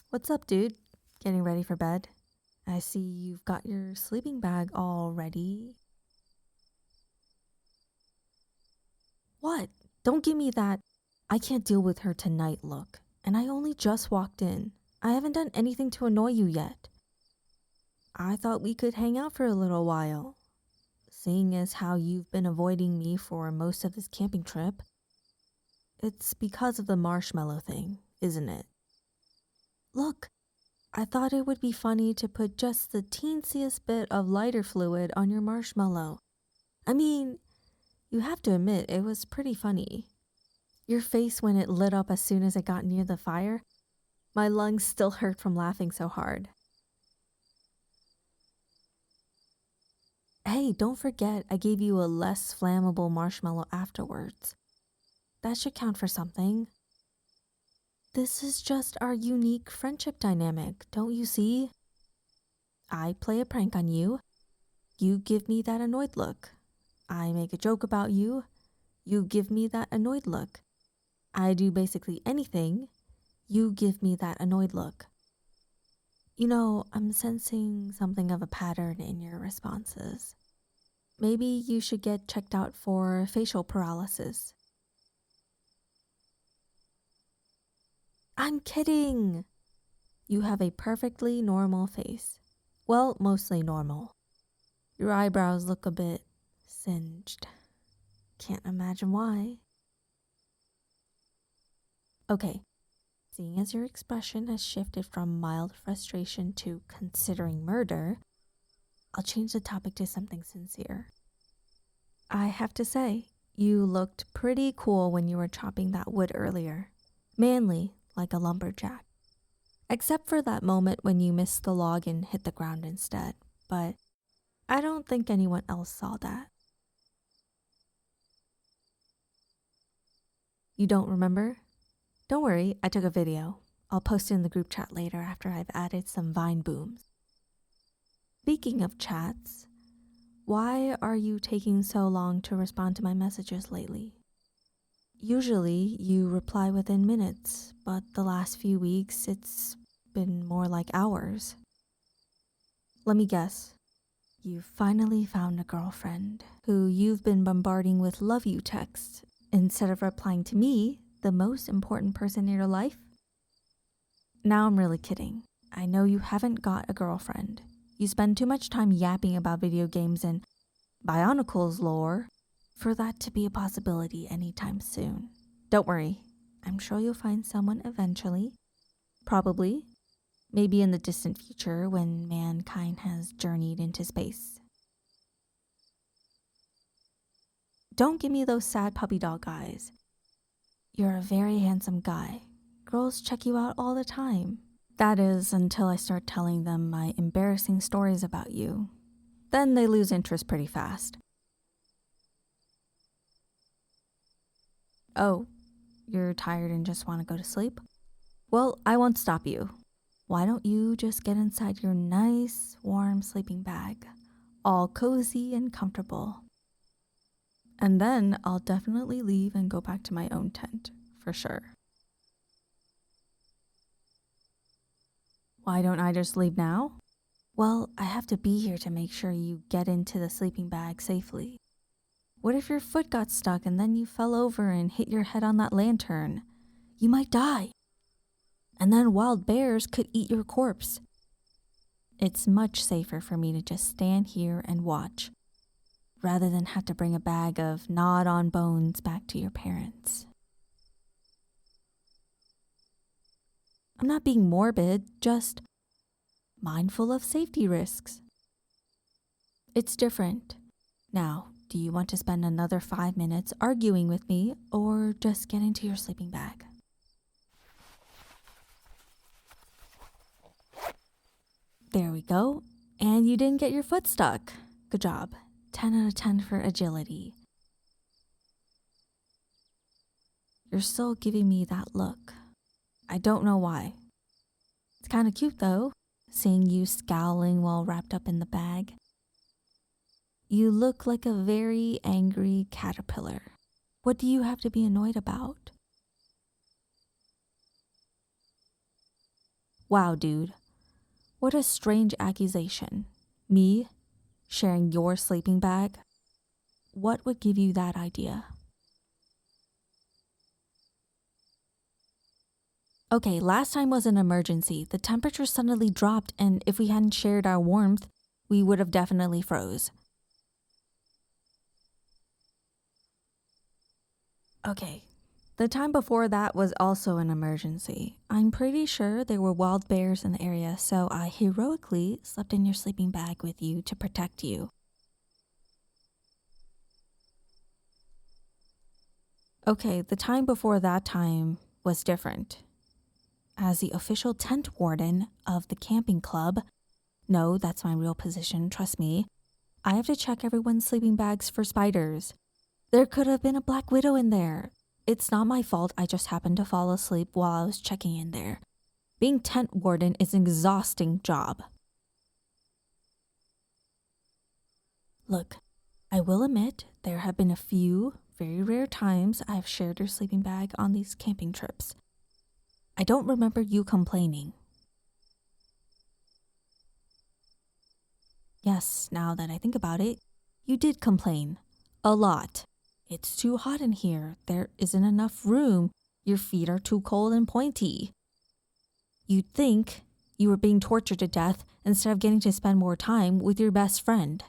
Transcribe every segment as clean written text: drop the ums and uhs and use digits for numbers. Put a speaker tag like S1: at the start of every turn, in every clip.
S1: What's up, dude? Getting ready for bed? I see you've got your sleeping bag all ready. What? Don't give me that I can't deal with her tonight look. And I only just walked in. I haven't done anything to annoy you yet. I thought we could hang out for a little while. Seeing as how you've been avoiding me for most of this camping trip. It's because of the marshmallow thing, isn't it? Look, I thought it would be funny to put just the teensiest bit of lighter fluid on your marshmallow. I mean, you have to admit it was pretty funny. Your face when it lit up as soon as it got near the fire. My lungs still hurt from laughing so hard. Hey, don't forget I gave you a less flammable marshmallow afterwards. That should count for something. This is just our unique friendship dynamic, don't you see? I play a prank on you. You give me that annoyed look. I make a joke about you. You give me that annoyed look. I do basically anything. You give me that annoyed look. You know, I'm sensing something of a pattern in your responses. Maybe you should get checked out for facial paralysis. I'm kidding! You have a perfectly normal face. Well, mostly normal. Your eyebrows look a bit singed. Can't imagine why. Okay, seeing as your expression has shifted from mild frustration to considering murder, I'll change the topic to something sincere. I have to say, you looked pretty cool when you were chopping that wood earlier. Manly, like a lumberjack. Except for that moment when you missed the log and hit the ground instead, but I don't think anyone else saw that. You don't remember? Don't worry, I took a video. I'll post it in the group chat later after I've added some vine booms. Speaking of chats, why are you taking so long to respond to my messages lately? Usually you reply within minutes, but the last few weeks it's been more like hours. Let me guess. You finally found a girlfriend who you've been bombarding with love you texts instead of replying to me, the most important person in your life? Now I'm really kidding. I know you haven't got a girlfriend. You spend too much time yapping about video games and Bionicles lore for that to be a possibility anytime soon. Don't worry, I'm sure you'll find someone eventually. Probably. Maybe in the distant future when mankind has journeyed into space. Don't give me those sad puppy dog eyes. You're a very handsome guy. Girls check you out all the time. That is, until I start telling them my embarrassing stories about you. Then they lose interest pretty fast. Oh, you're tired and just want to go to sleep? Well, I won't stop you. Why don't you just get inside your nice, warm sleeping bag, all cozy and comfortable? And then I'll definitely leave and go back to my own tent, for sure. Why don't I just leave now? Well, I have to be here to make sure you get into the sleeping bag safely. What if your foot got stuck and then you fell over and hit your head on that lantern? You might die. And then wild bears could eat your corpse. It's much safer for me to just stand here and watch, rather than have to bring a bag of gnawed-on bones back to your parents. I'm not being morbid, just mindful of safety risks. It's different. Now, do you want to spend another 5 minutes arguing with me or just get into your sleeping bag? There we go. And you didn't get your foot stuck. Good job. 10 out of 10 for agility. You're still giving me that look. I don't know why. It's kind of cute though, seeing you scowling while wrapped up in the bag. You look like a very angry caterpillar. What do you have to be annoyed about? Wow, dude. What a strange accusation. Me sharing your sleeping bag? What would give you that idea? Okay, last time was an emergency. The temperature suddenly dropped, and if we hadn't shared our warmth, we would have definitely froze. Okay, the time before that was also an emergency. I'm pretty sure there were wild bears in the area, so I heroically slept in your sleeping bag with you to protect you. Okay, the time before that time was different. As the official tent warden of the camping club, no, that's my real position, trust me, I have to check everyone's sleeping bags for spiders. There could have been a black widow in there. It's not my fault, I just happened to fall asleep while I was checking in there. Being tent warden is an exhausting job. Look, I will admit there have been a few very rare times I've shared your sleeping bag on these camping trips. I don't remember you complaining. Yes, now that I think about it, you did complain. A lot. It's too hot in here. There isn't enough room. Your feet are too cold and pointy. You'd think you were being tortured to death instead of getting to spend more time with your best friend.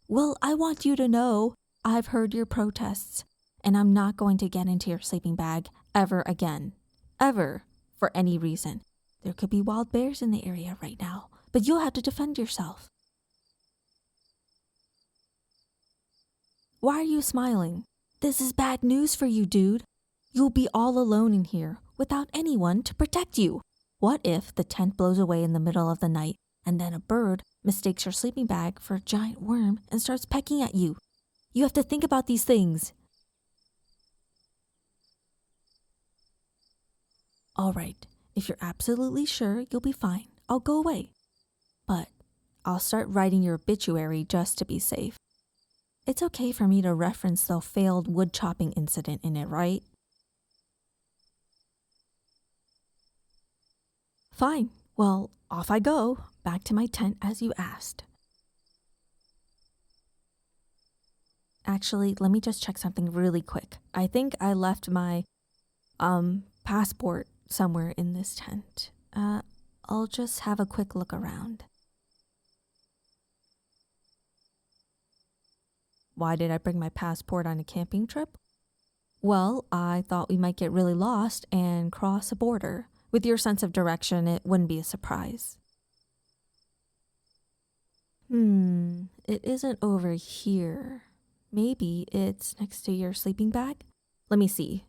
S1: Well, I want you to know I've heard your protests, and I'm not going to get into your sleeping bag ever again. Ever. For any reason. There could be wild bears in the area right now, but you'll have to defend yourself. Why are you smiling? This is bad news for you, dude. You'll be all alone in here, without anyone to protect you. What if the tent blows away in the middle of the night, and then a bird mistakes your sleeping bag for a giant worm and starts pecking at you? You have to think about these things. All right, if you're absolutely sure you'll be fine, I'll go away. But I'll start writing your obituary just to be safe. It's okay for me to reference the failed wood chopping incident in it, right? Fine. Well, off I go, back to my tent as you asked. Actually, let me just check something really quick. I think I left my passport somewhere in this tent. I'll just have a quick look around. Why did I bring my passport on a camping trip? Well, I thought we might get really lost and cross a border. With your sense of direction, it wouldn't be a surprise. It isn't over here. Maybe it's next to your sleeping bag? Let me see.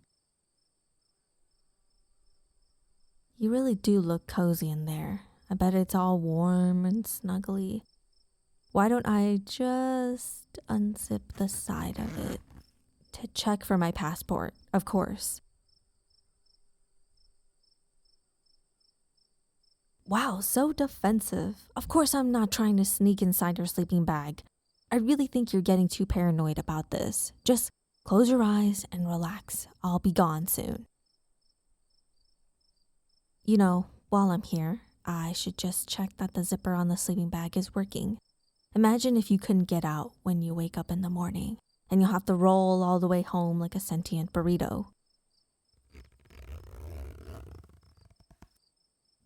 S1: You really do look cozy in there. I bet it's all warm and snuggly. Why don't I just unzip the side of it to check for my passport, of course. Wow, so defensive. Of course I'm not trying to sneak inside your sleeping bag. I really think you're getting too paranoid about this. Just close your eyes and relax. I'll be gone soon. You know, while I'm here, I should just check that the zipper on the sleeping bag is working. Imagine if you couldn't get out when you wake up in the morning, and you'll have to roll all the way home like a sentient burrito.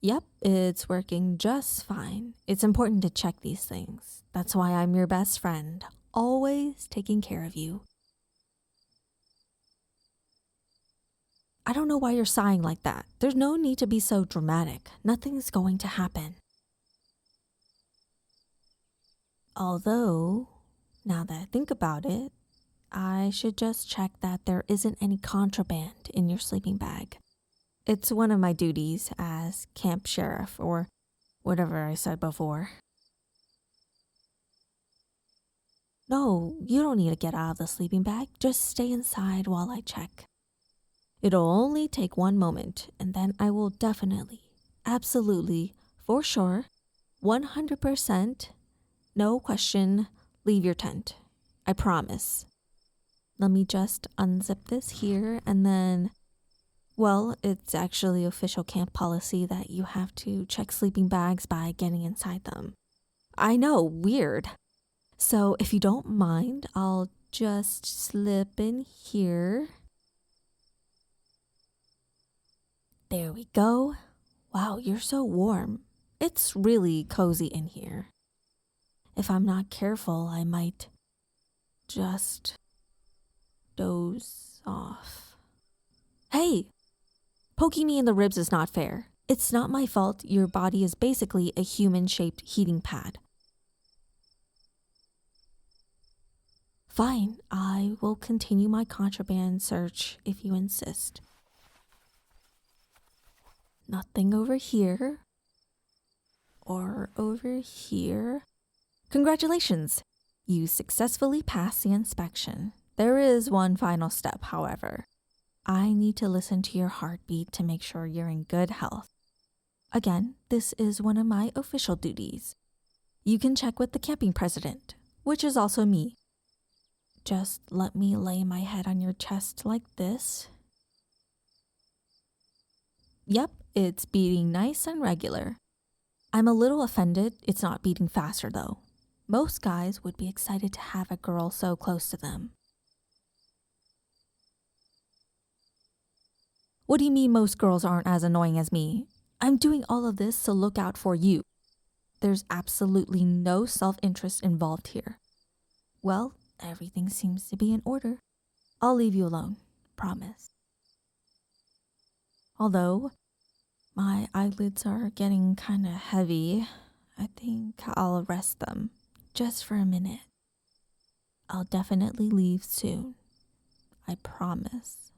S1: Yep, it's working just fine. It's important to check these things. That's why I'm your best friend, always taking care of you. I don't know why you're sighing like that. There's no need to be so dramatic. Nothing's going to happen. Although, now that I think about it, I should just check that there isn't any contraband in your sleeping bag. It's one of my duties as camp sheriff, or whatever I said before. No, you don't need to get out of the sleeping bag. Just stay inside while I check. It'll only take one moment, and then I will definitely, absolutely, for sure, 100%, no question, leave your tent. I promise. Let me just unzip this here, and then Well, it's actually official camp policy that you have to check sleeping bags by getting inside them. I know, weird. So if you don't mind, I'll just slip in here. There we go. Wow, you're so warm. It's really cozy in here. If I'm not careful, I might just doze off. Hey! Poking me in the ribs is not fair. It's not my fault your body is basically a human-shaped heating pad. Fine, I will continue my contraband search if you insist. Nothing over here. Or over here. Congratulations! You successfully passed the inspection. There is one final step, however. I need to listen to your heartbeat to make sure you're in good health. Again, this is one of my official duties. You can check with the camping president, which is also me. Just let me lay my head on your chest like this. Yep, it's beating nice and regular. I'm a little offended it's not beating faster though. Most guys would be excited to have a girl so close to them. What do you mean most girls aren't as annoying as me? I'm doing all of this to look out for you. There's absolutely no self-interest involved here. Well, everything seems to be in order. I'll leave you alone, promise. Although, my eyelids are getting kinda heavy, I think I'll rest them, just for a minute. I'll definitely leave soon. I promise.